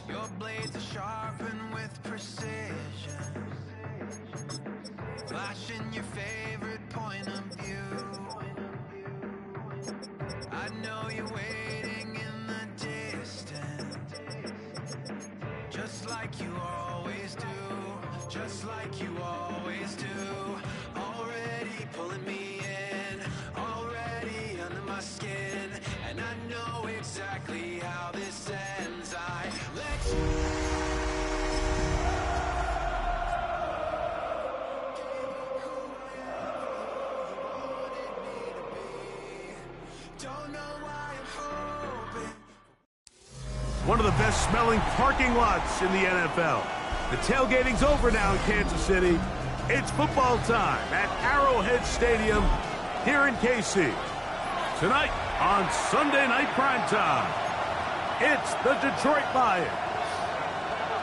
Your blades are sharpened with precision, flashing your favorite point of view. I know you're waiting in the distance, just like you always do, just like you always do. Already pulling me in, already under my skin, and I know exactly how this ends. I let you don't know why I'm hoping. One of the best smelling parking lots in the NFL. The tailgating's over now in Kansas City. It's football time at Arrowhead Stadium here in KC. Tonight on Sunday Night Primetime, it's the Detroit Lions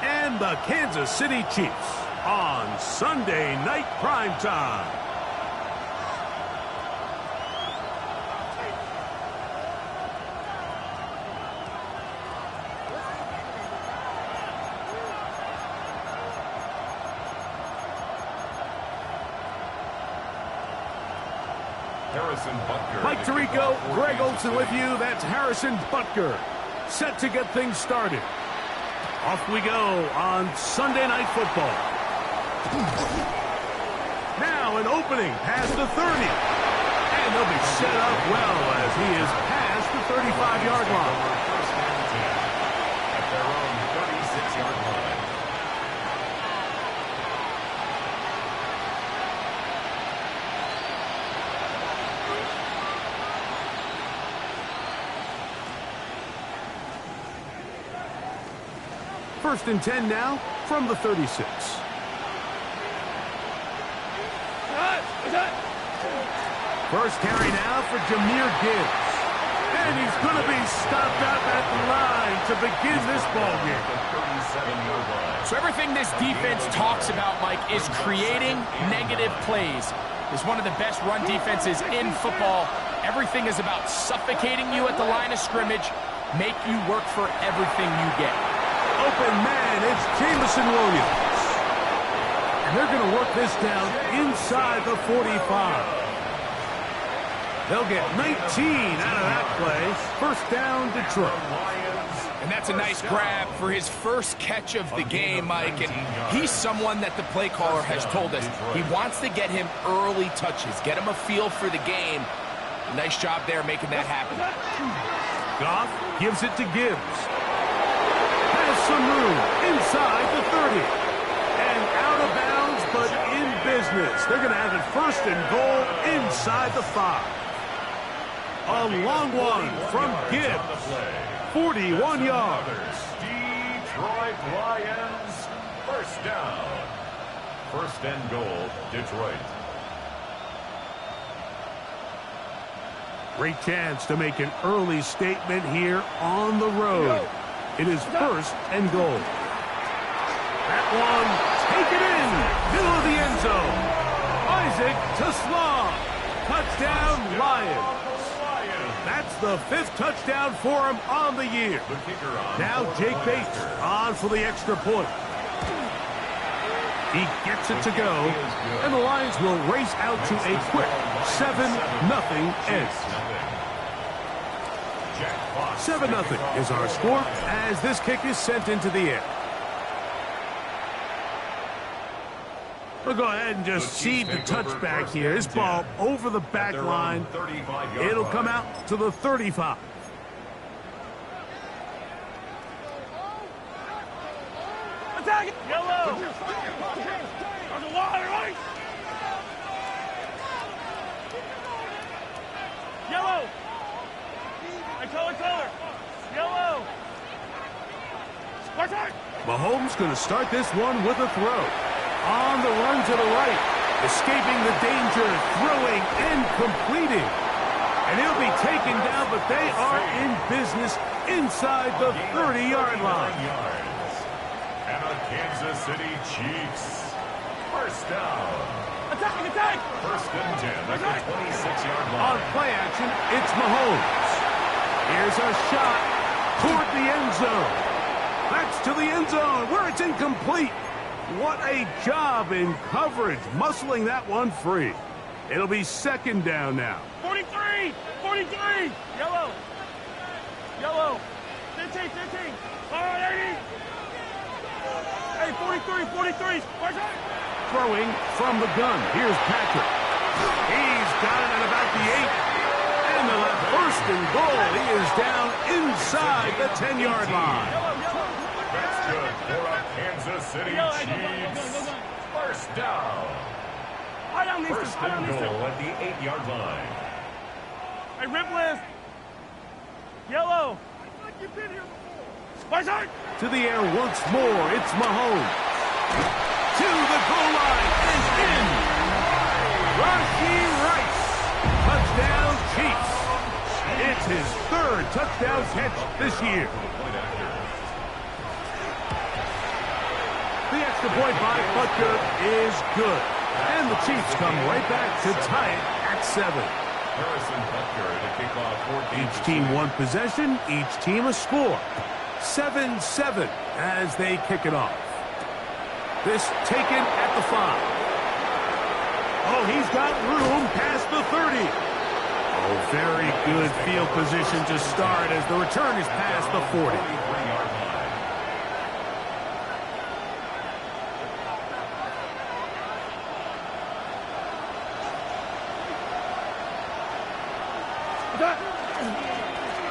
and the Kansas City Chiefs on Sunday Night Primetime. Mike Tirico, Greg Olson with you. That's Harrison Butker, set to get things started. Off we go on Sunday Night Football. Now an opening past the 30. And they'll be set up well as he is past the 35-yard line. At their own 36-yard line. First and 10 now from the 36. First carry now for Jahmyr Gibbs. And he's going to be stopped out at the line to begin this ballgame. So everything this defense talks about, Mike, is creating negative plays. It's one of the best run defenses in football. Everything is about suffocating you at the line of scrimmage, make you work for everything you get. Open man, it's Jameson Williams. And they're going to work this down inside the 45. They'll get 19 out of that play. First down, Detroit. And that's a nice grab for his first catch of the game, Mike. And he's someone that the play caller has told us he wants to get him early touches, get him a feel for the game. Nice job there making that happen. Goff gives it to Gibbs. Has some room inside the 30. And out of bounds, but in business. They're going to have it first and goal inside the 5. A long one from Gibbs. 41 yards. Detroit Lions, first down. First and goal, Detroit. Great chance to make an early statement here on the road. It is first and goal. That one, take it in, middle of the end zone. Isaac Tesla, touchdown Lions. That's the 5th touchdown for him on the year. Now Jake Bates on for the extra point. He gets it to go, and the Lions will race out to a quick 7-0 edge. 7-0 is our score as this kick is sent into the air. We'll go ahead and just cede the touchback here. This ball over the back line. It'll come out to the 35. Attack it! Yellow! On the water, right? Yellow! Color! Yellow! Mahomes going to start this one with a throw. On the run to the right. Escaping the danger, throwing and completing. And he'll be taken down, but they are in business inside the 30-yard line. And the Kansas City Chiefs. First down. Attack! First and 10 at the 26-yard line. On play action, it's Mahomes. Here's a shot toward the end zone. That's to the end zone where it's incomplete. What a job in coverage, muscling that one free. It'll be second down now. 43! 43! Yellow! Yellow! 15! 15! All right, 80! Hey, 43! 43! Watch out! Throwing from the gun. Here's Patrick. He's got it at about the 8. And they'll have first and goal. He is down inside the 10-yard line. That's good for a Kansas City Chiefs. First down. First and goal at the 8-yard line. Hey, rip list. Yellow. Like you've been here before. Watch out! To the air once more. It's Mahomes. To the goal line and in. Rashee Rice. Touchdown Chiefs. It's his third touchdown catch this year. The extra point by Butker is good. And the Chiefs come right back to tie it at 7. Harrison Butker to kick off 14. Each team one possession, each team a score. 7-7 as they kick it off. This taken at the 5. Oh, he's got room past the 30. Oh, very good field position to start as the return is past the 40. 43-yard line.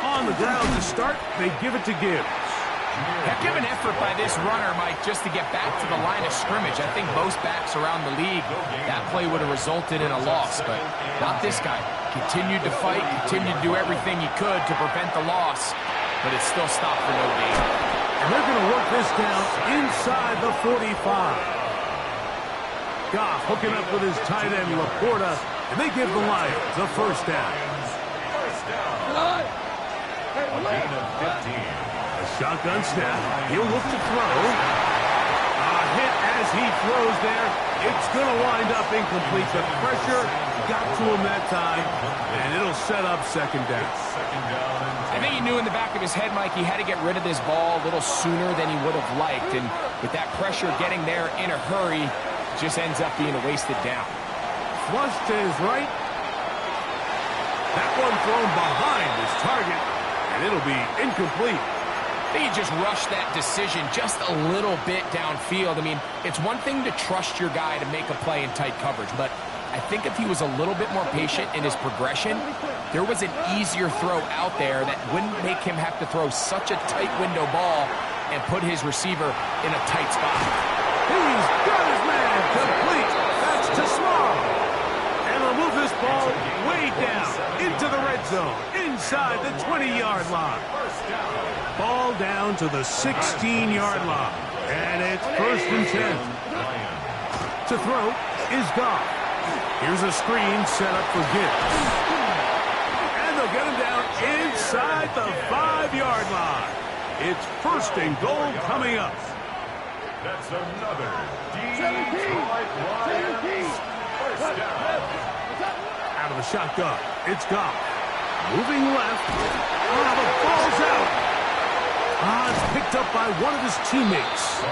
On the ground to start, they give it to Gibbs. Heck of an effort by this runner, Mike, just to get back to the line of scrimmage. I think most backs around the league, that play would have resulted in a loss, but not this guy. Continued to fight, continued to do everything he could to prevent the loss, but it still stopped for no gain. And they're going to work this down inside the 45. Goff hooking up with his tight end, Laporta, and they give the Lions a first down. A gain of 15. A shotgun snap. He'll look to throw. A hit as he throws there. It's going to wind up incomplete. The pressure got to him that time, and it'll set up second down. I think he knew in the back of his head, Mike, he had to get rid of this ball a little sooner than he would have liked, and with that pressure getting there in a hurry, it just ends up being a wasted down. Flush to his right. That one thrown behind his target, and it'll be incomplete. I think he just rushed that decision just a little bit downfield. I mean, it's one thing to trust your guy to make a play in tight coverage, but I think if he was a little bit more patient in his progression, there was an easier throw out there that wouldn't make him have to throw such a tight window ball and put his receiver in a tight spot. He's got his man complete. That's to Small. And they'll move this ball way down into the red zone, inside the 20-yard line. Ball down to the 16-yard line. And it's first and 10. To throw is Goff. Here's a screen set up for Gibbs. And they'll get him down inside the 5-yard line. It's first and goal coming up. That's another Detroit Lions first down. Out of the shotgun, it's Goff. Moving left. Oh, the ball's out. It's picked up by one of his teammates.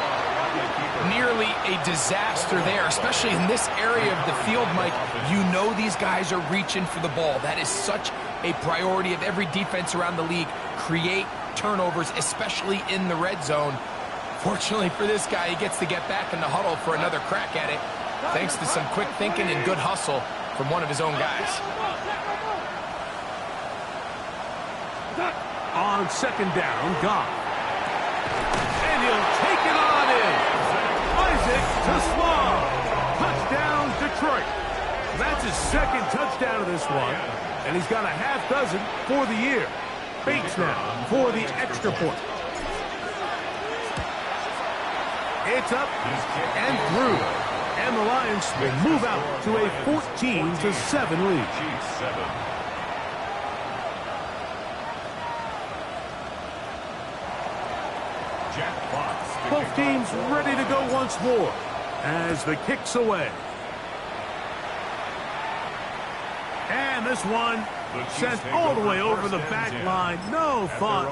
Nearly a disaster there, especially in this area of the field, Mike. You know these guys are reaching for the ball. That is such a priority of every defense around the league. Create turnovers, especially in the red zone. Fortunately for this guy, he gets to get back in the huddle for another crack at it, thanks to some quick thinking and good hustle from one of his own guys. On second down, Goff. And he'll take it on in. Isaac to Slaw. Touchdown, Detroit. That's his second touchdown of this one, and he's got a half dozen for the year. Bates now for the extra point. It's up and through. And the Lions will move out to a 14-7 lead. Both teams ready to go once more as the kick's away. And this one Sent all the way over the back line. No thought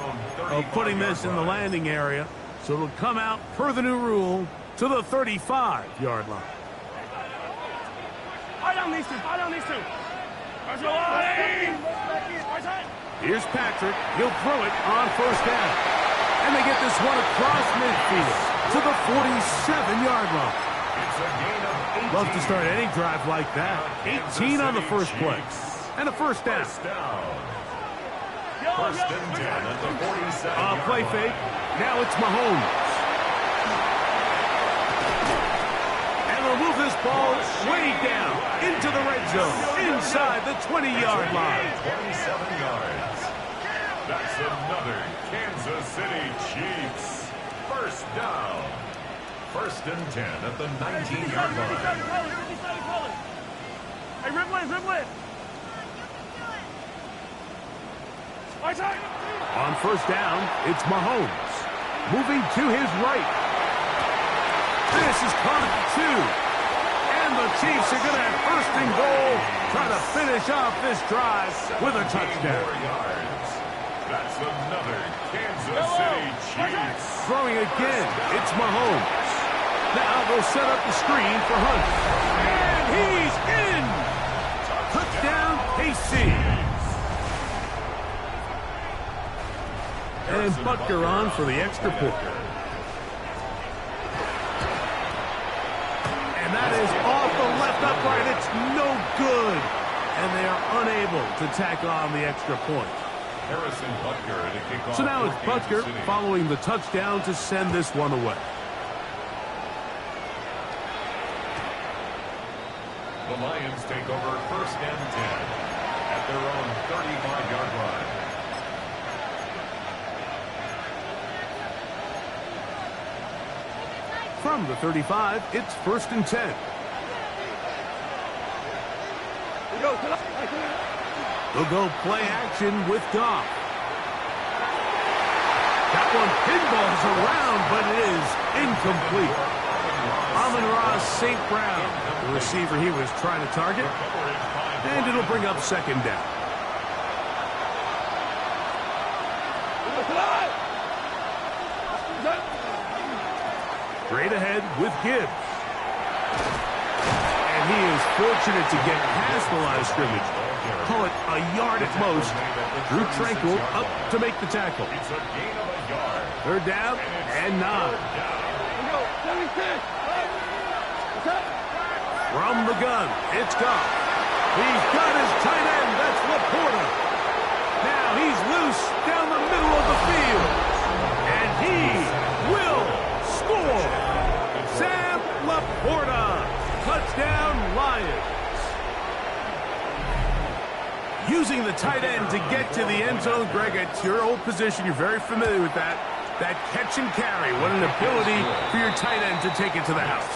of putting this in the landing area. So it'll come out, per the new rule, to the 35-yard line. I don't need to. Here's Patrick. He'll throw it on first down. And they get this one across midfield to the 47-yard line. It's a gain of 18. Love to start any drive like that. 18 on the first play. And a first down. First and 10 at the 47. Play fake. Now it's Mahomes. And they'll move this ball way down into the red zone, inside the 20-yard line. 27 yards. That's another Kansas City Chiefs. First down. First and 10 at the 19-yard line. Hey, Ripley. On first down, it's Mahomes. Moving to his right. This is caught at 2. And the Chiefs are going to have first and goal. Try to finish off this drive with a touchdown. That's another Kansas City Chiefs. Throwing again, it's Mahomes. Now they'll set up the screen for Hunt. And he's in! Touchdown, KC. And Butker on for the extra point. And that is off the left upright. It's no good. And they are unable to tack on the extra point. Harrison Butker to kick off. So now it's Butker following the touchdown to send this one away. The Lions take over first and 10 at their own 35-yard line. From the 35, it's first and 10. They'll go play action with Goff. That one pinballs around, but it is incomplete. Amon-Ra St. Brown, the receiver he was trying to target. And it'll bring up second down. Straight ahead with Gibbs. And he is fortunate to get past the line of scrimmage. Call it a yard at most. Drew Tranquil up to make the tackle. It's a gain of a yard. Third down and 9. From the gun, it's Goff. He's got his tight end. That's Laporta. Now he's loose down the middle of the field. And he will score. Sam Laporta. Touchdown, Lions. Using the tight end to get to the end zone, Greg, it's your old position. You're very familiar with that. That catch and carry. What an ability for your tight end to take it to the house.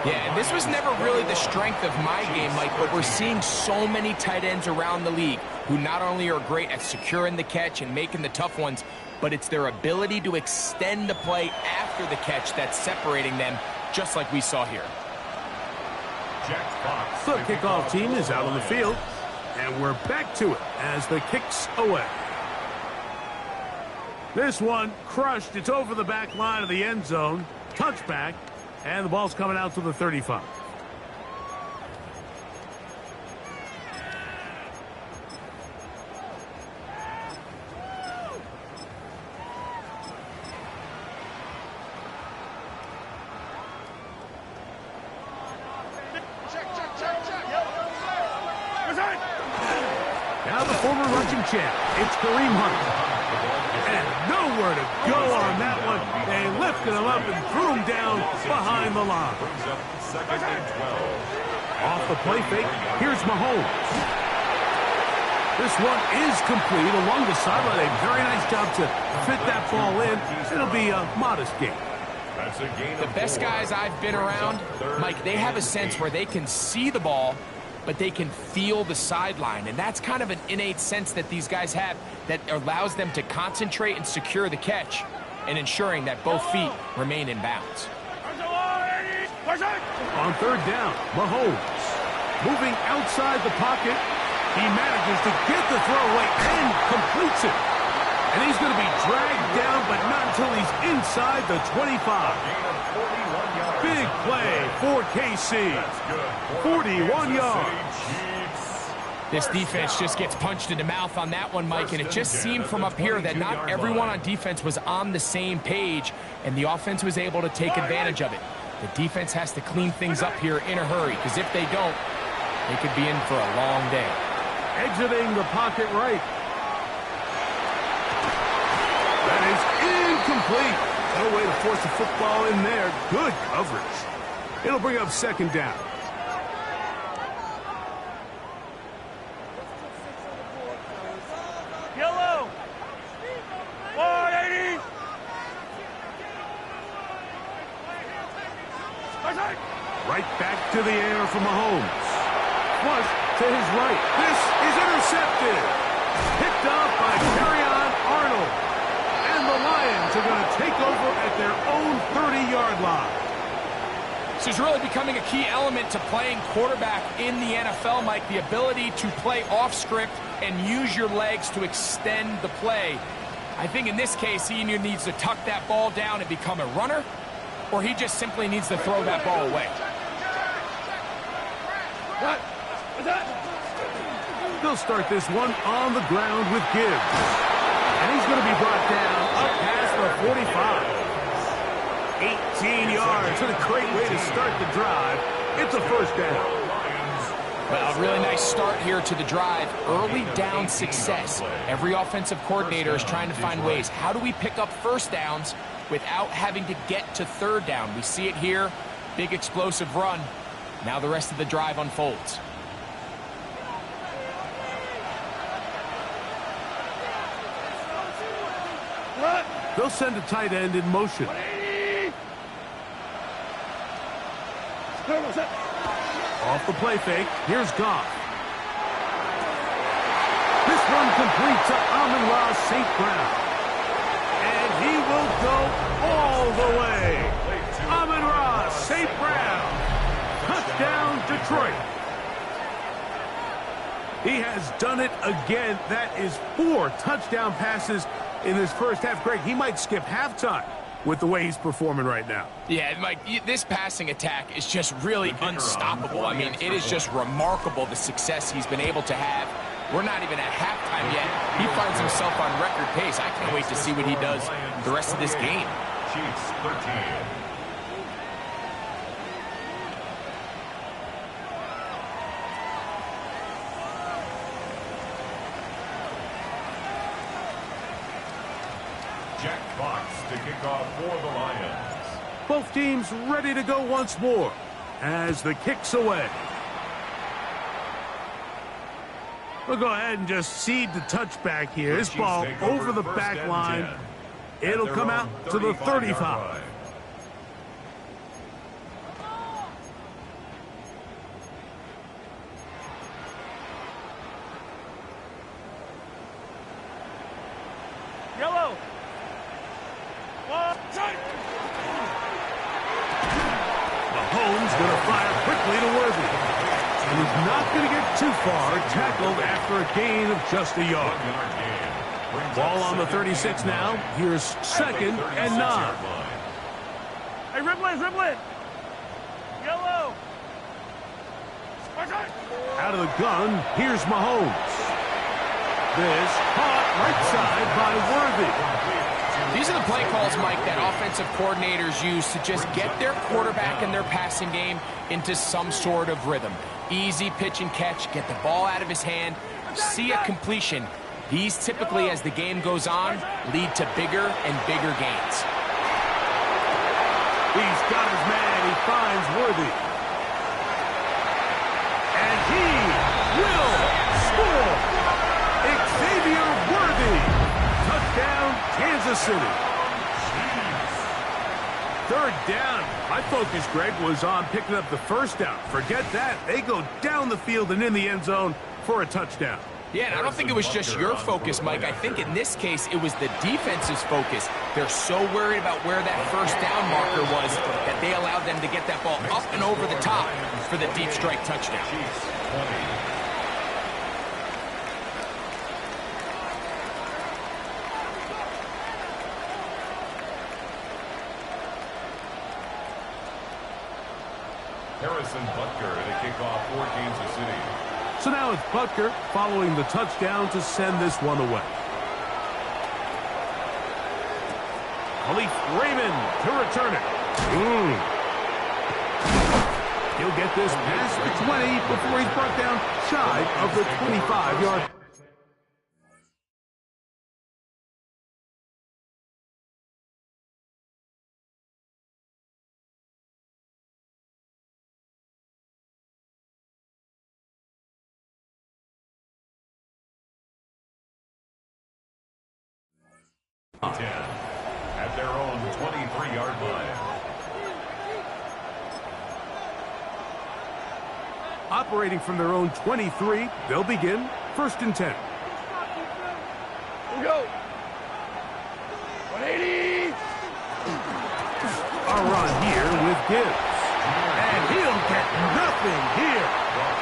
Yeah, and this was never really the strength of my game, Mike, but we're seeing so many tight ends around the league who not only are great at securing the catch and making the tough ones, but it's their ability to extend the play after the catch that's separating them, just like we saw here. The kickoff team is out on the field, and we're back to it as the kick's away. This one crushed. It's over the back line of the end zone. Touchback, and the ball's coming out to the 35. Now the former rushing champ, it's Kareem Hunt. And nowhere to go on that one. They lifted him up and threw him down behind the line. Off the play fake, here's Mahomes. This one is complete along the sideline. A very nice job to fit that ball in. It'll be a modest gain. The best guys I've been around, Mike, they have a sense where they can see the ball, but they can feel the sideline. And that's kind of an innate sense that these guys have that allows them to concentrate and secure the catch and ensuring that both feet remain in bounds. On third down, Mahomes moving outside the pocket. He manages to get the throw away and completes it. And he's going to be dragged down, but not until he's inside the 25. Big play for KC. 41 yards. This defense just gets punched in the mouth on that one, Mike, and it just seemed from up here that not everyone on defense was on the same page, and the offense was able to take advantage of it. The defense has to clean things up here in a hurry, because if they don't, they could be in for a long day. Exiting the pocket right. That is incomplete. No way to force the football in there. Good coverage. It'll bring up second down. Yellow. 180. Right back to the air for Mahomes. Flush to his right. This is intercepted. Picked up by Carrion Arnold. And the Lions are going to take over at their own 30-yard line. This is really becoming a key element to playing quarterback in the NFL, Mike, the ability to play off script and use your legs to extend the play. I think in this case, he either needs to tuck that ball down and become a runner, or he just simply needs to throw that ball away. What? What's that? They'll start this one on the ground with Gibbs. And he's going to be brought down up past the 45. 18 yards. What a great way to start the drive. It's a first down. Well, a really nice start here to the drive. Early down success. Every offensive coordinator is trying to find ways. How do we pick up first downs without having to get to third down? We see it here. Big explosive run. Now the rest of the drive unfolds. They'll send a tight end in motion. Off the play fake, here's Goff. This one complete to Amon-Ra St. Brown. And he will go all the way. Amon-Ra St. Brown. Touchdown, Detroit. He has done it again. That is 4 touchdown passes in this first half. Greg, he might skip halftime with the way he's performing right now. Yeah, Mike, this passing attack is just really unstoppable. I mean, it is just remarkable the success he's been able to have. We're not even at halftime yet. He finds himself on record pace. I can't wait to see what he does the rest of this game. Chiefs 13. Jack Fox to kick off for the Lions. Both teams ready to go once more as the kick's away. We'll go ahead and just cede the touchback here. This ball over the back line. It'll come out to the 35. Yellow. Mahomes going to fire quickly to Worthy. And he's not going to get too far, tackled after a gain of just a yard. Ball on the 36 now. Here's second and 9. Hey, Riblet. Yellow. Out of the gun, here's Mahomes. This caught right side by Worthy. These are the play calls, Mike, that offensive coordinators use to just get their quarterback and their passing game into some sort of rhythm. Easy pitch and catch, get the ball out of his hand, see a completion. These typically, as the game goes on, lead to bigger and bigger gains. He's got his man. He finds Worthy. And he will score. Xavier Worthy. Touchdown, Kansas City. Third down. My focus, Greg, was on picking up the first down. Forget that. They go down the field and in the end zone for a touchdown. Yeah, and I don't think it was just your focus, Mike. I think in this case, it was the defense's focus. They're so worried about where that first down marker was that they allowed them to get that ball up and over the top for the deep strike touchdown. Harrison Butker to kick off for Kansas City. So now it's Butker following the touchdown to send this one away. Khalif Raymond to return it. He'll get this past the 20 before he's brought down shy of the 25-yard. At their own 23-yard line. Operating from their own 23, they'll begin 1st and 10. Here we go. 180. A run here with Gibbs. And he'll get nothing here.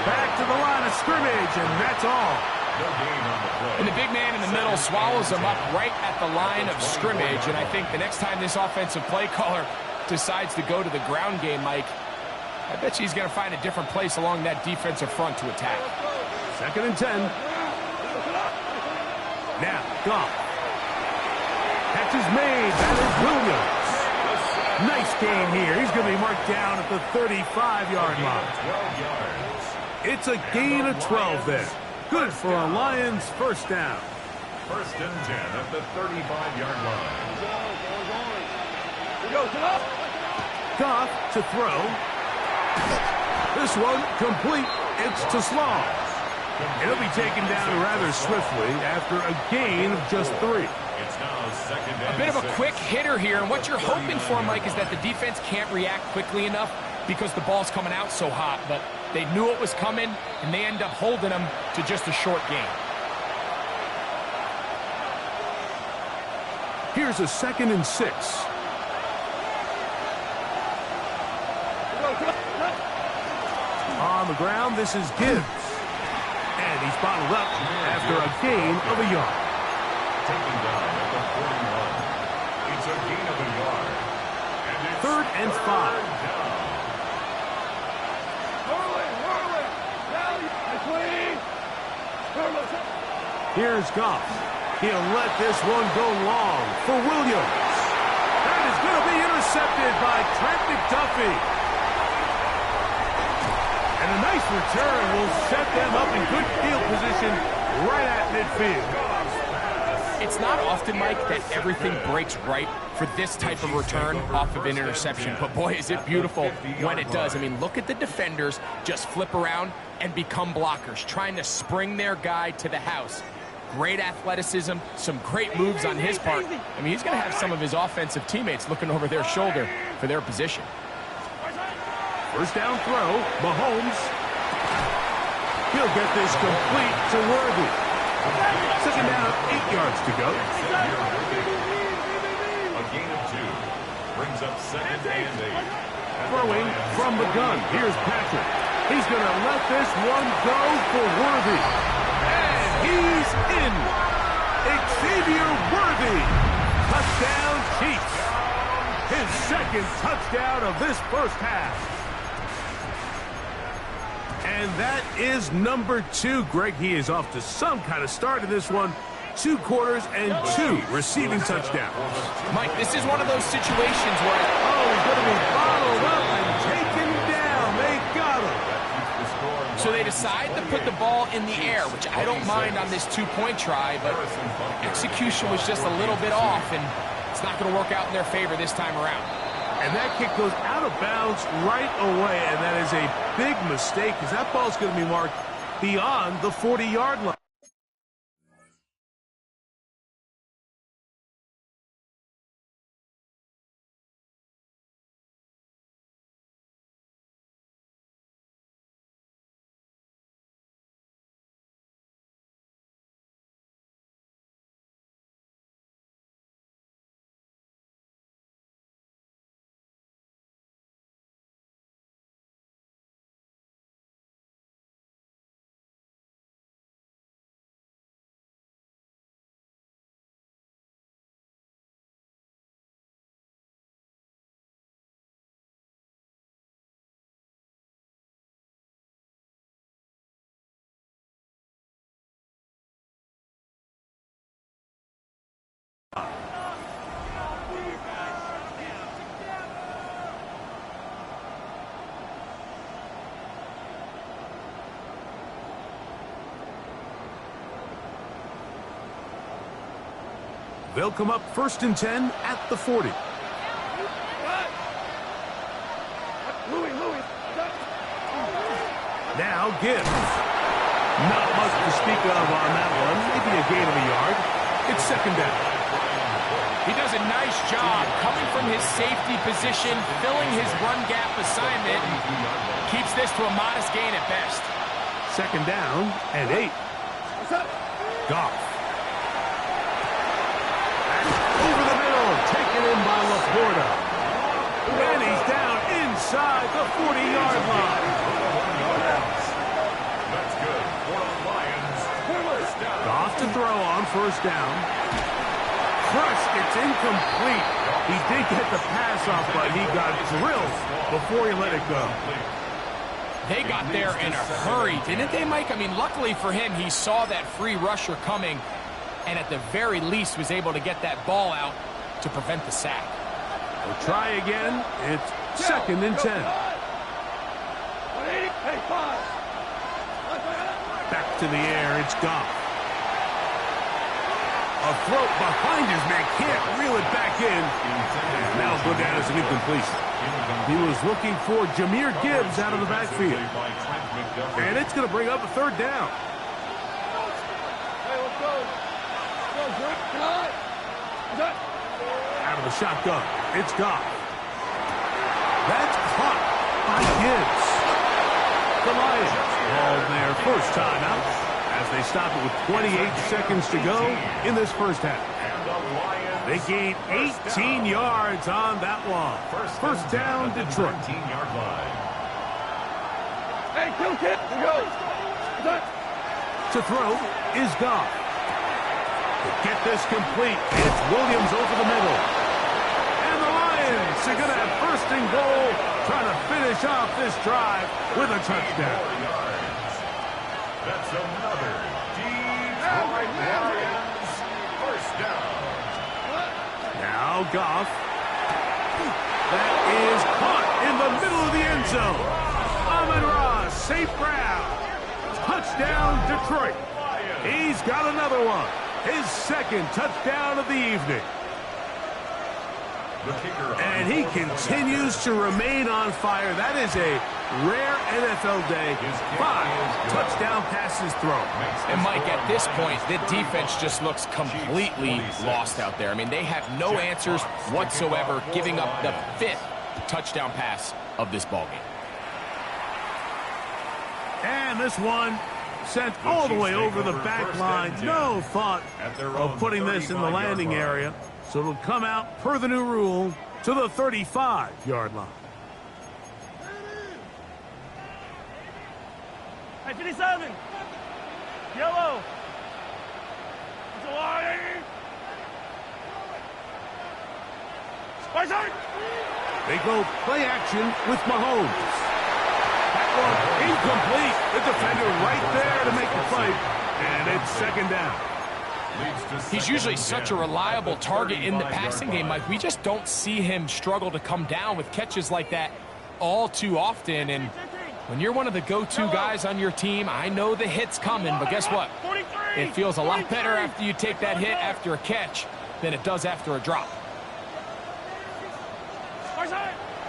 Back to the line of scrimmage, and that's all. No gain on the play. And the big man in the middle swallows him up right at the line of scrimmage. And I think the next time this offensive play caller decides to go to the ground game, Mike, I bet you he's going to find a different place along that defensive front to attack. 2nd and 10. Now, Goff. Catch is made. That is Williams. Nice gain here. He's going to be marked down at the 35-yard line. 12 yards. It's a gain of 12 there. Good for a Lions first down. 1st and 10 at the 35-yard line. Here we go. Get up. Goff to throw. This one complete. It's to Slaw. It'll be taken down rather swiftly after a gain of just 3. It's now 2nd and A bit of a 6. quick hitter here, and what you're hoping for, Mike, is that the defense can't react quickly enough because the ball's coming out so hot, but they knew it was coming, and they end up holding them to just a short gain. Here's a 2nd and 6. On the ground, this is Gibbs. And he's bottled up after a gain of a yard. Taken down at the 41. It's a gain of a yard. And it's 3rd and 5. down. Here's Goff. He'll let this one go long for Williams. That is going to be intercepted by Trent McDuffie. And a nice return will set them up in good field position right at midfield. It's not often, Mike, that everything breaks right for this type of return off of an interception. But boy, is it beautiful when it does. I mean, look at the defenders just flip around and become blockers, trying to spring their guy to the house. Great athleticism, some great moves on his part. I mean, he's going to have some of his offensive teammates looking over their shoulder for their position. First down throw, Mahomes. He'll get this complete to Worthy. 2nd down, 8 yards to go. A gain of 2. Brings up 2nd and 8. Throwing from the gun. Here's Patrick. He's going to let this one go for Worthy. And he's in. Xavier Worthy. Touchdown Chiefs. His 2nd touchdown of this first half. And that is number 2. Greg, he is off to some kind of start in this one. 2 quarters and 2 receiving touchdowns. Mike, this is one of those situations where He's going to be bottled up and taken down. They got him. so they decide to put the ball in the air, which I don't mind on this 2-point try, but execution was just a little bit off, and it's not going to work out in their favor this time around. And that kick goes out of bounds right away, and that is a big mistake because that ball's going to be marked beyond the 40-yard line. They'll come up 1st and 10 at the 40. Now Gibbs. Not much to speak of on that one. Maybe a gain of a yard. It's 2nd down. He does a nice job coming from his safety position, filling his run gap assignment, and keeps this to a modest gain at best. 2nd down and 8. Goff. Over the middle, taken in by Laporta. And he's down inside the 40-yard line. That's good for the Lions. First down. Goff to throw on 1st down. Crushed, it's incomplete. He did get the pass off, but he got drilled before he let it go. They got there in a hurry, didn't they, Mike? I mean, luckily for him, he saw that free rusher coming, and at the very least was able to get that ball out to prevent the sack. We'll try again. It's 2nd and 10. Back to the air, it's Goff. A throw behind his man, can't reel it back in. And that'll go down as an incompletion. He was looking for Jahmyr Gibbs out of the backfield. And it's going to bring up a 3rd down. Out of the shotgun, it's Goff. That's caught by Gibbs. The Lions called their first timeout as they stop it with 28 seconds to go in this first half. They gain 18 yards on that one. First down, Detroit. Hey, kill kid. Go. To throw is Goff. To get this complete, it's Williams over the middle. And the Lions are going to have 1st and goal, trying to finish off this drive with a touchdown. That's another Detroit Lions first down. Now Goff. That is caught in the middle of the end zone. Amon-Ra, St. Brown. Touchdown, Detroit. He's got another one. His 2nd touchdown of the evening. And he continues to remain on fire. That is a rare NFL day. 5 touchdown passes thrown. And Mike, at this point, the defense just looks completely lost out there. I mean, they have no answers whatsoever, giving up the 5th touchdown pass of this ballgame. And this one sent all the way over the back line. No thought of putting this in the landing area. So it'll come out, per the new rule, to the 35-yard line. Hey, 57. Yellow. It's a line. Spicer. They go play action with Mahomes. That one incomplete. The defender right there to make the play. And it's 2nd down. He's usually such a reliable target in the passing game, Mike. We just don't see him struggle to come down with catches like that all too often. And when you're one of the go-to guys on your team, I know the hit's coming, but guess what? It feels a lot better after you take that hit after a catch than it does after a drop.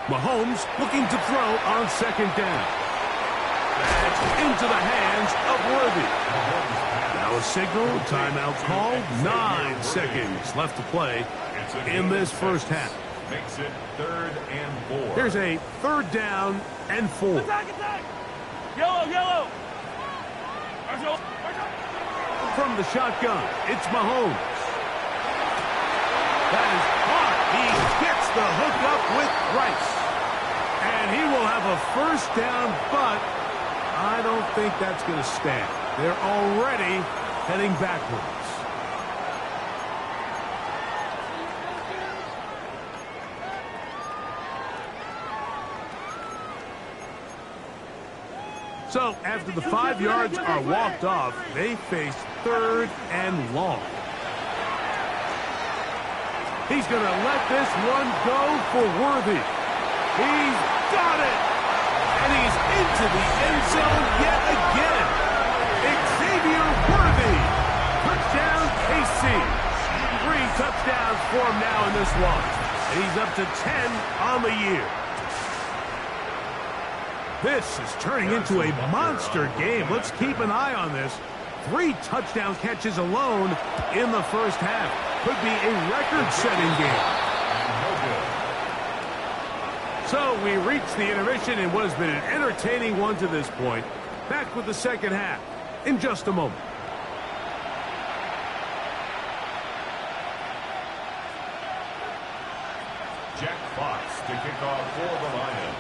Mahomes looking to throw on 2nd down. That's into the hands of Worthy. Now a signal, timeout called. 9 seconds left to play in this first half. Makes it 3rd and 4. Here's a 3rd down and 4. Attack, attack. Yellow, yellow. From the shotgun, it's Mahomes. That is caught. He gets the hook up with Rice. And he will have a 1st down, but I don't think that's going to stand. They're already heading backwards. So, after the 5 yards are walked off, they face 3rd and long. He's going to let this one go for Worthy. He's got it! And he's into the end zone yet again. Xavier Worthy. Touchdown, KC. 3 touchdowns. this one. And he's up to 10 on the year. This is turning into a monster game. Let's keep an eye on this. 3 touchdown catches alone in the first half. Could be a record-setting game. So we reach the intermission in what has been an entertaining one to this point. Back with the second half in just a moment. Jack Fox to kick off for the Lions.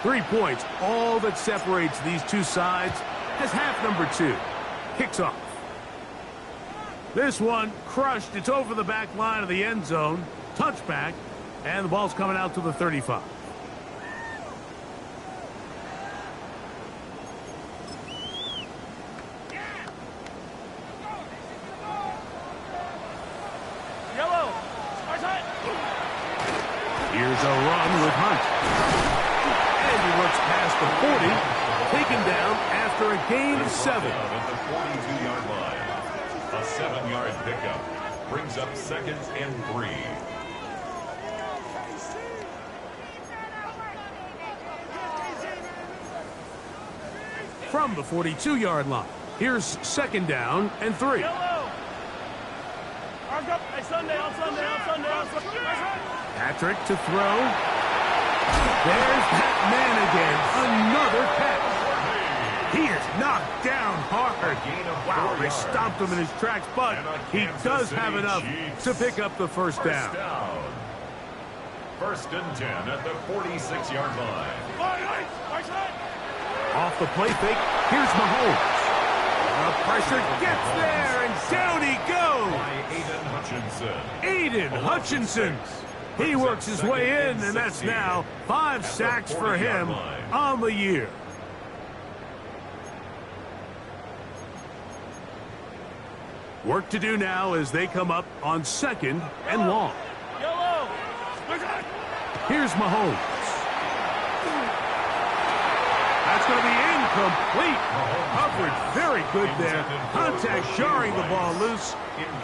3 points, all that separates these two sides, as half number 2 kicks off. This one crushed. It's over the back line of the end zone. Touchback, and the ball's coming out to the 35. Yellow. Here's a run with Hunt. And he looks past the 40, taken down after a gain of 7. At the 42-yard line. A 7-yard pickup brings up 2nd and 3. From the 42-yard line, here's 2nd down and 3. Yellow. Arms up. Hey, Sunday, on Sunday, on Sunday, on Sunday. Patrick to throw. There's that man again. Another catch. He is knocked down hard. Wow, they stopped him in his tracks, but he does have enough to pick up the first down. 1st and 10 at the 46-yard line. Off the play fake, here's Mahomes. The pressure gets there, and down he goes. Aiden Hutchinson. He works his way in, and that's now 5 sacks for him on the year. Work to do now as they come up on 2nd and long. Yellow. Here's Mahomes. That's going to be incomplete. Coverage very good there. Contact jarring the ball loose.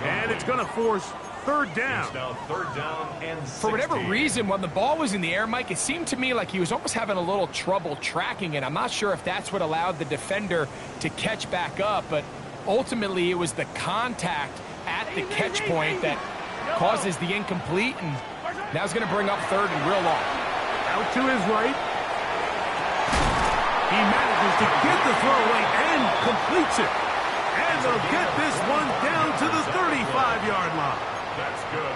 And it's going to force 3rd down. It's now 3rd down and 16. For whatever reason, when the ball was in the air, Mike, it seemed to me like he was almost having a little trouble tracking it. I'm not sure if that's what allowed the defender to catch back up, but ultimately it was the contact at the catch point that causes the incomplete, and now it's going to bring up 3rd and real long. Out to his right. He manages to get the throw away and completes it. And they'll get this one down to the 35-yard line. That's good.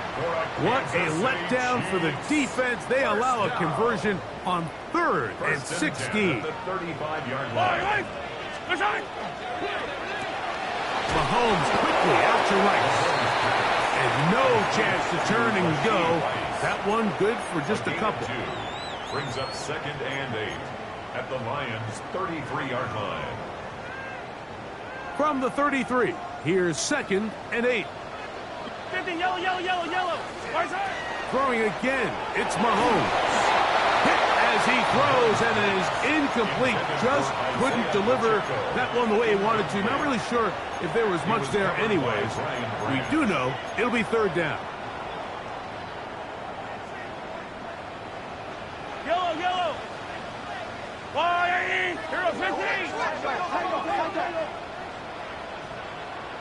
What a letdown for the defense. They allow a conversion on 3rd and 16. The 35-yard line. Mahomes quickly out to right. And no chance to turn and go. That one good for just a couple. Brings up 2nd and 8 at the Lions' 33-yard line. From the 33, here's 2nd and 8. 50, yellow, yellow, yellow, yellow. Throwing again, it's Mahomes. Hit as he throws, and it is incomplete. Just couldn't deliver that one the way he wanted to. Not really sure if there was much there anyways. We do know it'll be 3rd down. Yellow, yellow. Hero 50.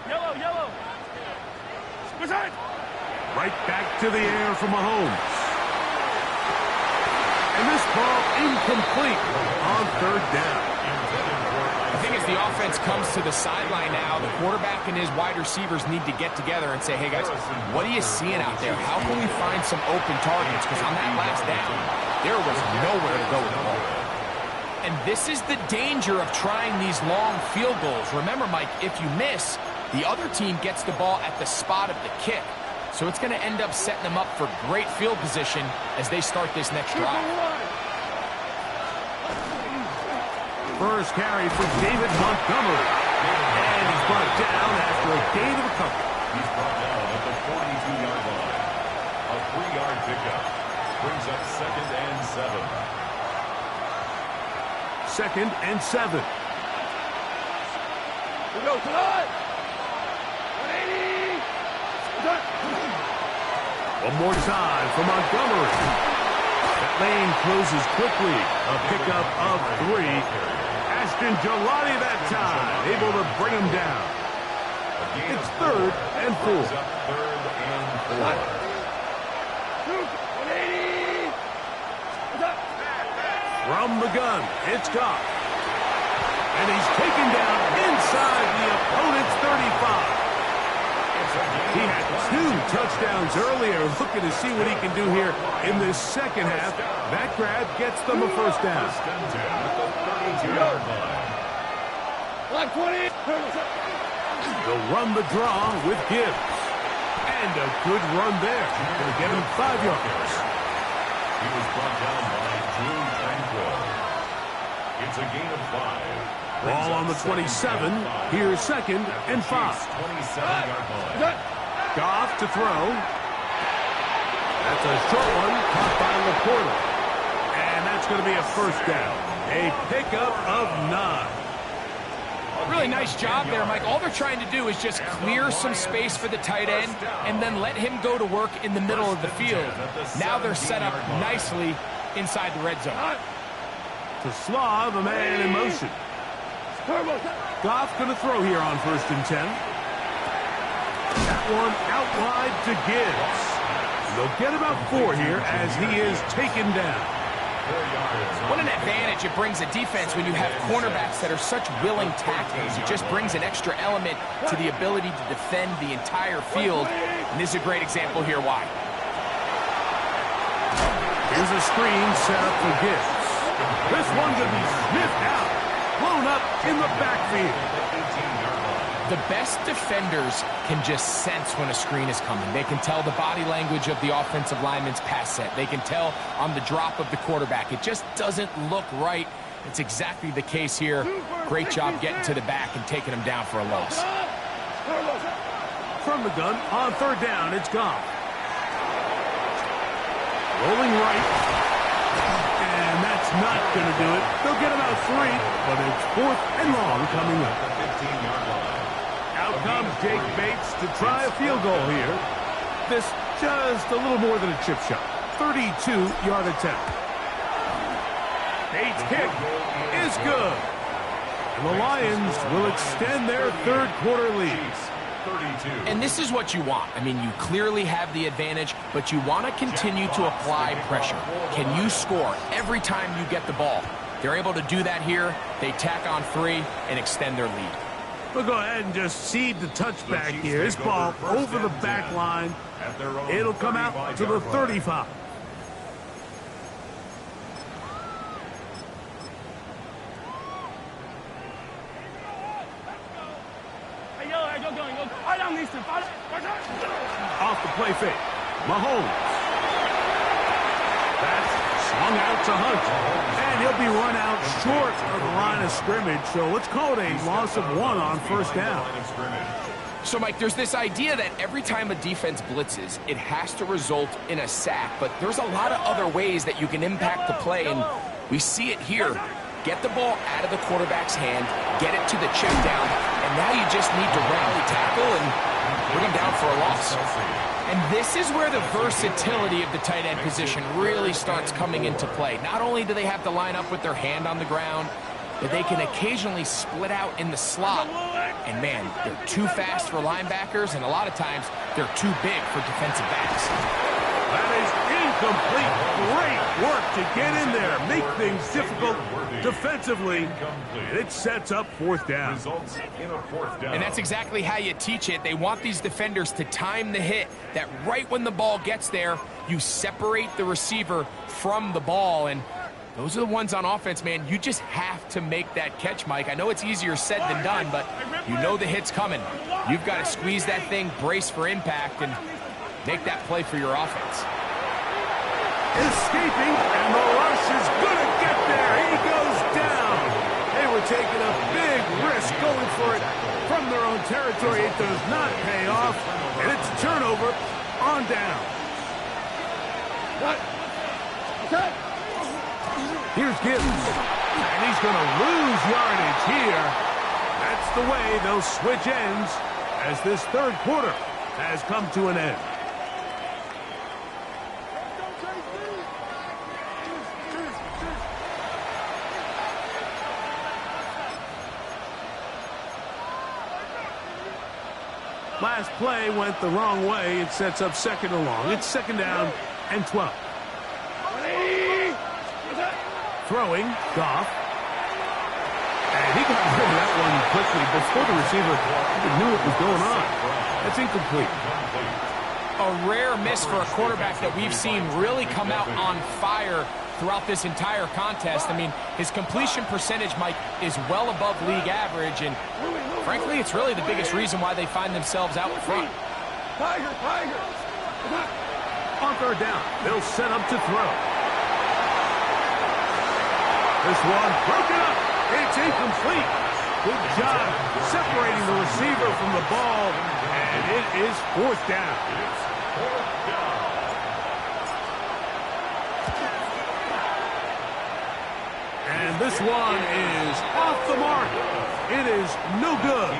Yellow, yellow. Right back to the air for Mahomes. And this ball incomplete on 3rd down. I think as the offense comes to the sideline now, the quarterback and his wide receivers need to get together and say, hey guys, what are you seeing out there? How can we find some open targets? Because on that last down, there was nowhere to go with the ball. And this is the danger of trying these long field goals. Remember, Mike, if you miss, the other team gets the ball at the spot of the kick. So it's going to end up setting them up for great field position as they start this next drive. First carry for David Montgomery. And he's brought down after a gain of a couple. He's brought down at the 42-yard line. A 3-yard pickup brings up 2nd and 7. 2nd and 7. We go, come on! 180! One more time for Montgomery. That lane closes quickly. A pickup of 3. Ashton Gelati that time, able to bring him down. It's 3rd and 4. From the gun, it's Goff. And he's taken down inside the opponent's 35. He had 2 touchdowns earlier, looking to see what he can do here in this second half. That grab gets them a first down. They'll run the draw with Gibbs. And a good run there. Going to get him 5 yards. He was brought down by Drew Tranquil. It's a gain of 5. Ball on the 27. Here's 2nd and 5. 27-yard line. Goff to throw. That's a short one caught by Laporta. And that's going to be a first down. A pickup of 9. Really nice job there, Mike. All they're trying to do is just clear some space for the tight end and then let him go to work in the middle of the field. Now they're set up nicely inside the red zone. To Slav, a man in motion. Goff going to throw here on 1st and 10. That one out wide to Gibbs. They'll get about 4 here as he is taken down. What an advantage it brings a defense when you have cornerbacks that are such willing tacklers. It just brings an extra element to the ability to defend the entire field. And this is a great example here why. Here's a screen set up for Gibbs. This one could be sniffed out. Blown up in the backfield. The best defenders can just sense when a screen is coming. They can tell the body language of the offensive lineman's pass set. They can tell on the drop of the quarterback. It just doesn't look right. It's exactly the case here. Great job getting to the back and taking him down for a loss. From the gun, on 3rd down, it's Goff. Rolling right. And that's not going to do it. They'll get about 3, but it's 4th and long coming up. Out comes Jake Bates to try a field goal here. This just a little more than a chip shot. 32-yard attempt. Bates' kick is good. And the Lions will extend their 3rd quarter lead. And this is what you want. I mean, you clearly have the advantage, but you want to continue to apply pressure. Can you score every time you get the ball? They're able to do that here. They tack on 3 and extend their lead. We'll go ahead and just cede the touchback here. This ball over the back line. It'll come out to the 35. Off the play fake. Mahomes. That's swung out to Hunt. And he'll be run out short of the line of scrimmage. So let's call it a loss of 1 on 1st down. So, Mike, there's this idea that every time a defense blitzes, it has to result in a sack. But there's a lot of other ways that you can impact the play, and we see it here. Get the ball out of the quarterback's hand, get it to the check down, and now you just need to rally tackle and bring him down for a loss. And this is where the versatility of the tight end position really starts coming into play. Not only do they have to line up with their hand on the ground, but they can occasionally split out in the slot. And man, they're too fast for linebackers, and a lot of times they're too big for defensive backs. That is incomplete. Great work to get in there, make things difficult defensively, and it sets up 4th down. And that's exactly how you teach it. They want these defenders to time the hit, that right when the ball gets there, you separate the receiver from the ball, and those are the ones on offense, man. You just have to make that catch, Mike. I know it's easier said than done, but you know the hit's coming. You've got to squeeze that thing, brace for impact, and make that play for your offense. Escaping, and the rush is going to get there. He goes down. They were taking a big risk going for it from their own territory. It does not pay off, and it's a turnover on down. Here's Gibbs, and he's going to lose yardage here. That's the way they'll switch ends as this 3rd quarter has come to an end. Last play went the wrong way. It sets up second and long. It's second down and 12. Throwing, Goff. And he got rid of that one quickly before the receiver even knew what was going on. That's incomplete. A rare miss for a quarterback that we've seen really come out on fire throughout this entire contest. I mean, his completion percentage, Mike, is well above league average, and frankly, it's really the biggest reason why they find themselves out front. On third down, they'll set up to throw. This one broken up. It's incomplete. Good job separating the receiver from the ball, and it is fourth down. And this one is off the mark. It is no good.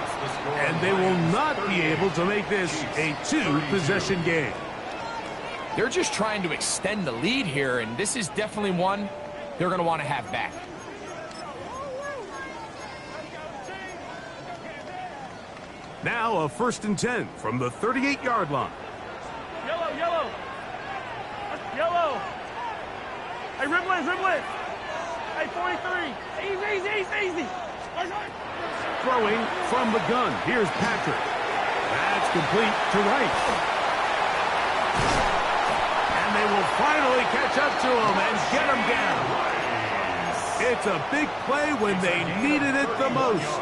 And they will not be able to make this a two-possession game. They're just trying to extend the lead here, and this is definitely one they're going to want to have back. Now a 1st and 10 from the 38-yard line. Yellow, yellow. Yellow. Hey, Riblet. Hey, 43. Easy. Throwing from the gun. Here's Patrick. That's complete to Rice. And they will finally catch up to him and get him down. It's a big play when they needed it the most.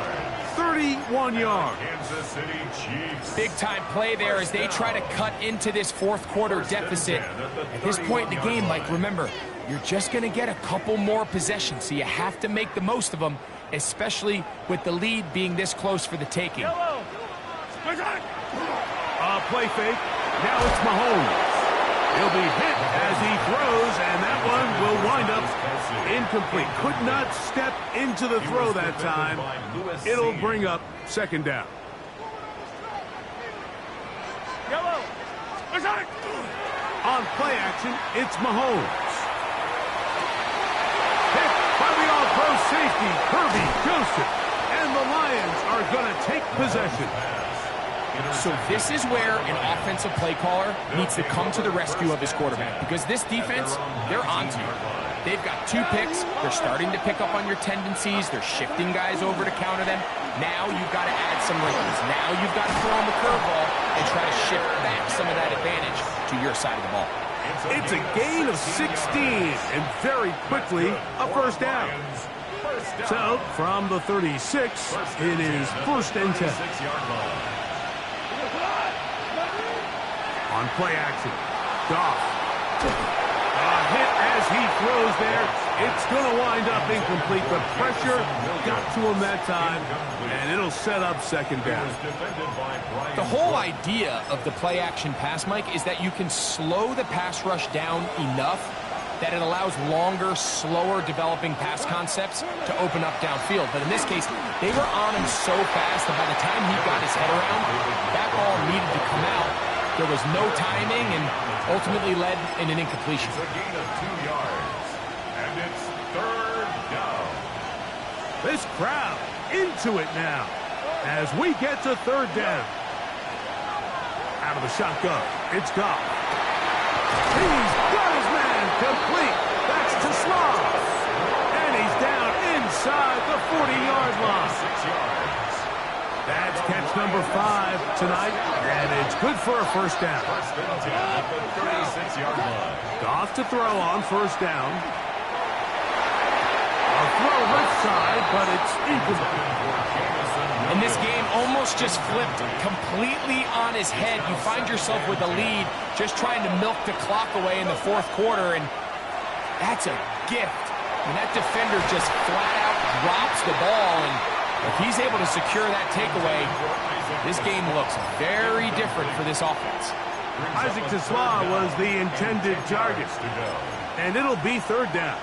31 yards. Kansas City Chiefs. Big-time play there as they try to cut into this fourth quarter deficit. At this point in the game, Mike, remember, you're just going to get a couple more possessions, so you have to make the most of them, especially with the lead being this close for the taking. Yellow. Play fake. Now it's Mahomes. He'll be hit as he throws, and that one will wind up incomplete. Could not step into the throw that time. It'll bring up second down. Yellow. On play action, it's Mahomes. Hit by the all-pro safety, Kirby Joseph. And the Lions are going to take possession. So this is where an offensive play caller needs to come to the rescue of his quarterback, because this defense, they're onto you. They've got 2 picks. They're starting to pick up on your tendencies. They're shifting guys over to counter them. Now you've got to add some wrinkles. Now you've got to throw them the curveball and try to shift back some of that advantage to your side of the ball. It's a gain of 16, and very quickly, a first down. So, from the 36, it is 1st and 10. On play action, Goff. Hit as he throws there. It's going to wind up incomplete. The pressure got to him that time, and it'll set up second down. The whole idea of the play action pass, Mike, is that you can slow the pass rush down enough that it allows longer, slower developing pass concepts to open up downfield. But in this case, they were on him so fast that by the time he got his head around, that ball needed to come out. There was no timing and ultimately led in an incompletion. It's a gain of 2 yards, and it's 3rd down. This crowd into it now as we get to 3rd down. Out of the shotgun, it's Goff. He's got his man complete. That's to Slav. And he's down inside the 40-yard line. 6 yards. That's catch number 5 tonight, and it's good for a first down. 1st and 10 at the 36-yard line. Goff to throw on first down. A throw left side, but it's incomplete. And this game almost just flipped completely on his head. You find yourself with a lead, just trying to milk the clock away in the 4th quarter, and that's a gift. And that defender just flat out drops the ball, and if he's able to secure that takeaway, this game looks very different for this offense. Isaac Tesla was the intended target, and it'll be 3rd down.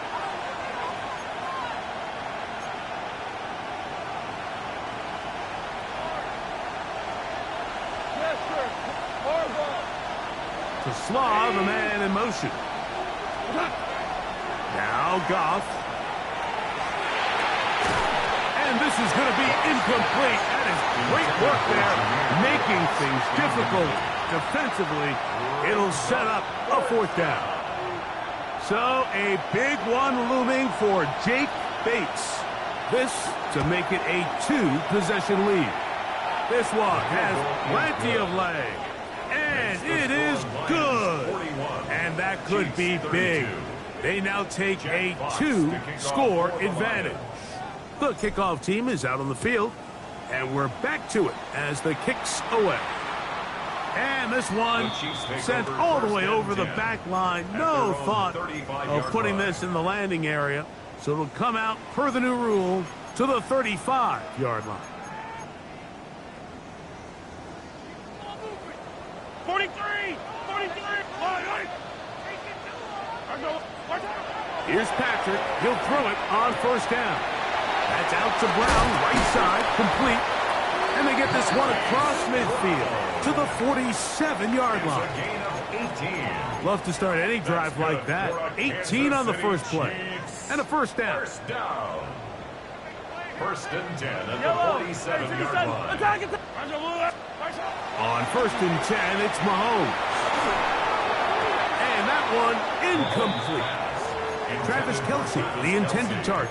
to slaw the man in motion. Now Goff. And this is going to be incomplete. That is great work there, making things difficult defensively. It'll set up a 4th down. So a big one looming for Jake Bates. This to make it a 2-possession lead. This one has plenty of leg. And it is good. And that could be big. They now take a 2-score advantage. The kickoff team is out on the field. And we're back to it as the kick's away. And this one sent all the way over the back line. No thought of putting this in the landing area. So it'll come out, per the new rule, to the 35-yard line. 43! 43! Here's Patrick. He'll throw it on 1st down. That's out to Brown, right side, complete. And they get this one across midfield to the 47-yard line. Love to start any drive like that. 18 on the first play. And a 1st down. 1st and 10 at the 47-yard line. On 1st and 10, it's Mahomes. And that one incomplete. Travis Kelce, the intended target.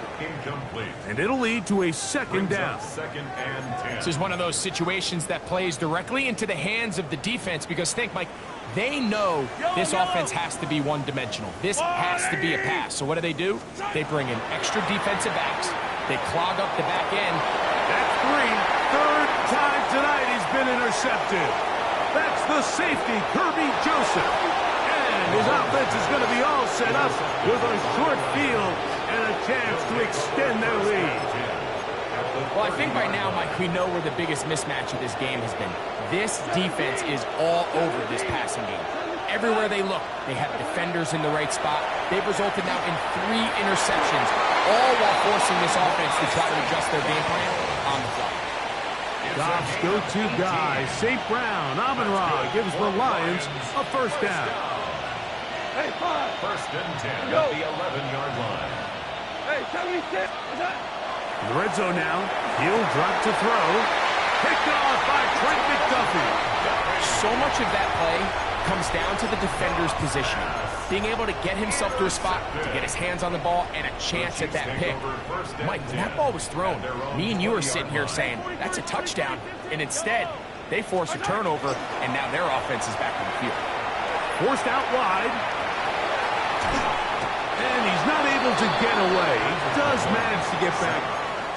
And it'll lead to a 2nd down. This is one of those situations that plays directly into the hands of the defense because, think, Mike, they know this offense has to be one-dimensional. This has to be a pass. So what do? They bring in extra defensive backs. They clog up the back end. That's 3. 3rd time tonight he's been intercepted. That's the safety, Kirby Joseph. And his offense is going to be all set up with a short field and a chance to extend their lead. Well, I think by now, Mike, we know where the biggest mismatch of this game has been. This defense is all over this passing game. Everywhere they look, they have defenders in the right spot. They've resulted now in 3 interceptions, all while forcing this offense to try to adjust their game plan on the fly. Goff's go-to guy, St. Brown, Amon-Ra, gives the Lions a 1st down. 1st and 10 at the 11-yard line. In the red zone now, he'll drop to throw. Picked off by Trent McDuffie. So much of that play comes down to the defender's positioning. Being able to get himself to a spot, to get his hands on the ball, and a chance at that pick. Mike, when that ball was thrown, me and you are sitting here saying, that's a touchdown. And instead, they force a turnover, and now their offense is back on the field. Forced out wide. And he's not able to get away. He does manage to get back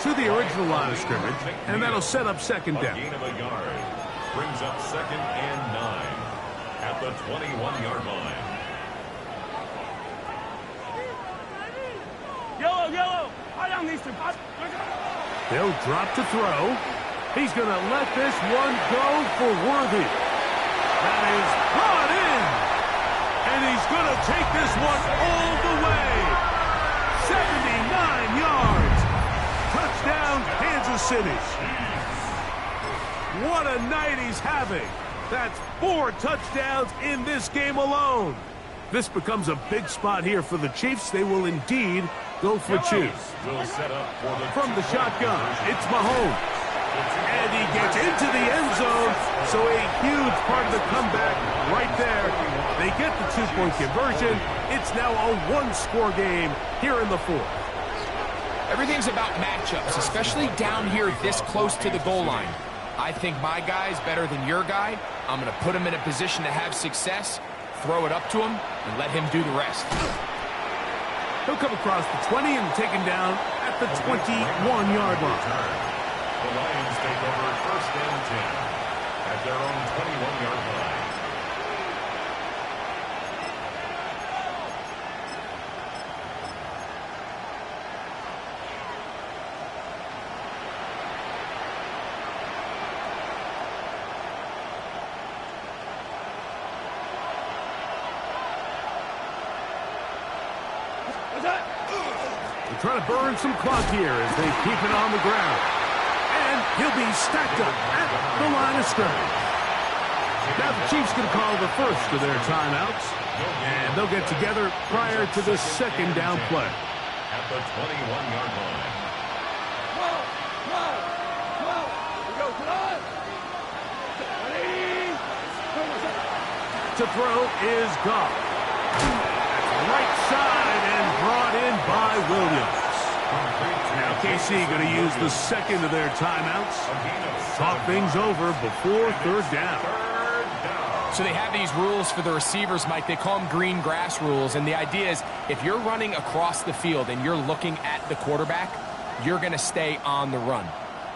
to the original line of scrimmage, and that'll set up 2nd down. Gain of a yard. Brings up 2nd and 9 at the 21-yard line. Yellow! High down these 2. They'll drop to throw. He's going to let this one go for Worthy. That is brought in. And he's going to take this one all the way. 79 yards. Touchdown, Kansas City. What a night he's having. That's 4 touchdowns in this game alone. This becomes a big spot here for the Chiefs. They will indeed go for 2. From the shotgun, it's Mahomes. And he gets into the end zone, so a huge part of the comeback right there. They get the 2-point conversion. It's now a 1-score game here in the 4th. Everything's about matchups, especially down here this close to the goal line. I think my guy's better than your guy. I'm going to put him in a position to have success, throw it up to him, and let him do the rest. He'll come across the 20 and taken down at the 21-yard line. The Lions take over 1st and 10 at their own 21-yard line. They're trying to burn some clock here as they keep it on the ground. And he'll be stacked up at the line of scrimmage. Now the Chiefs going to call the first of their timeouts, and they'll get together prior to the second down play. At the 21-yard line. To throw is Goff. Right side and brought in by Williams. Now KC going to use the second of their timeouts. Talk things over before third down. So they have these rules for the receivers, Mike. They call them green grass rules. And the idea is if you're running across the field and you're looking at the quarterback, you're going to stay on the run.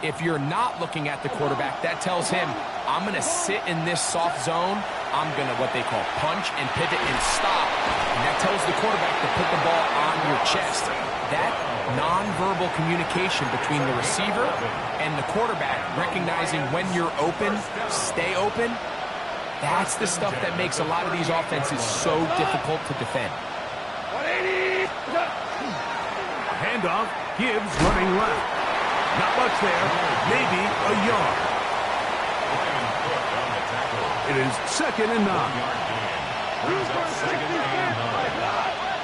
If you're not looking at the quarterback, that tells him, I'm going to sit in this soft zone. I'm going to what they call punch and pivot and stop. And that tells the quarterback to put the ball on your chest. That nonverbal communication between the receiver and the quarterback, recognizing when you're open, stay open, that's the stuff that makes a lot of these offenses so difficult to defend. Handoff, Gibbs running left. Not much there, maybe a yard. It is 2nd and 9.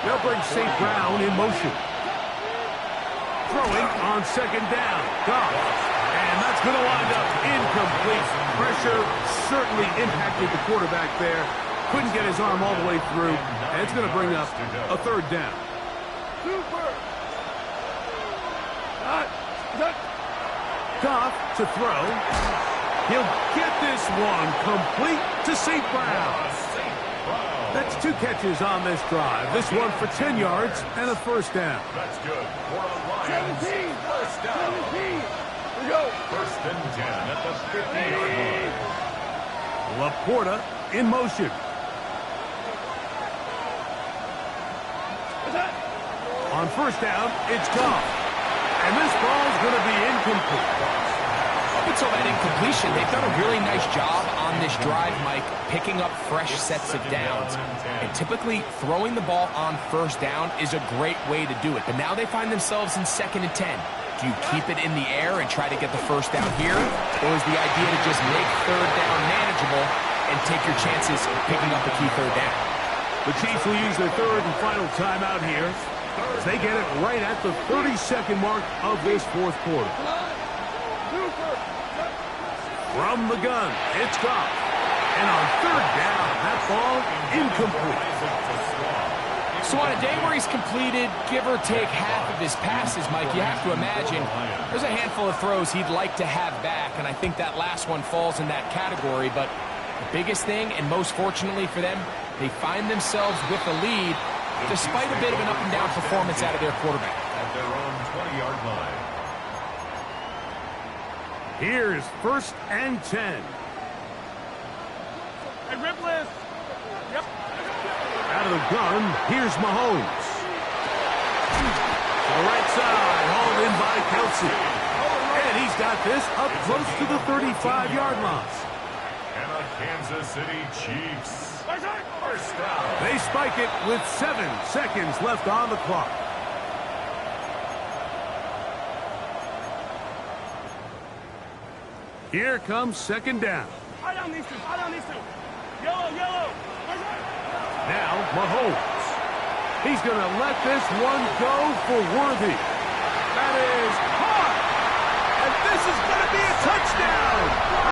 They'll bring St. Brown in motion. Throwing on 2nd down. Goff. And that's going to wind up incomplete. Pressure certainly impacted the quarterback there. Couldn't get his arm all the way through. And it's going to bring up a 3rd down. Goff to throw. He'll get this one complete to St. Brown. That's 2 catches on this drive. This one for 10 yards and a 1st down. That's good for a Lions 1st down. 1st and 10 at the 50-yard line. Laporta in motion. On 1st down, it's Goff. And this ball's going to be incomplete. Up until that incompletion, they've done a really nice job on this drive, Mike, picking up fresh sets of downs. And typically, throwing the ball on 1st down is a great way to do it. But now they find themselves in 2nd and 10. Do you keep it in the air and try to get the 1st down here? Or is the idea to just make 3rd down manageable and take your chances of picking up a key 3rd down? The Chiefs will use their 3rd and final timeout here as they get it right at the 32nd mark of this 4th quarter. From the gun, it's Goff. And on 3rd down, that ball incomplete. So on a day where he's completed, give or take half of his passes, Mike, you have to imagine there's a handful of throws he'd like to have back, and I think that last one falls in that category. But the biggest thing, and most fortunately for them, they find themselves with the lead despite a bit of an up-and-down performance out of their quarterback. At their own 20-yard line. Here's 1st and 10. Hey, rip list. Yep. Out of the gun, here's Mahomes. To the right side, hauled in by Kelsey. And he's got this up close to the 35-yard line. And the Kansas City Chiefs. 1st down. They spike it with 7 seconds left on the clock. Here comes 2nd down. Eye down these 2. Eye down these 2. Yellow, yellow. Now Mahomes. He's going to let this one go for Worthy. That is hard. And this is going to be a touchdown.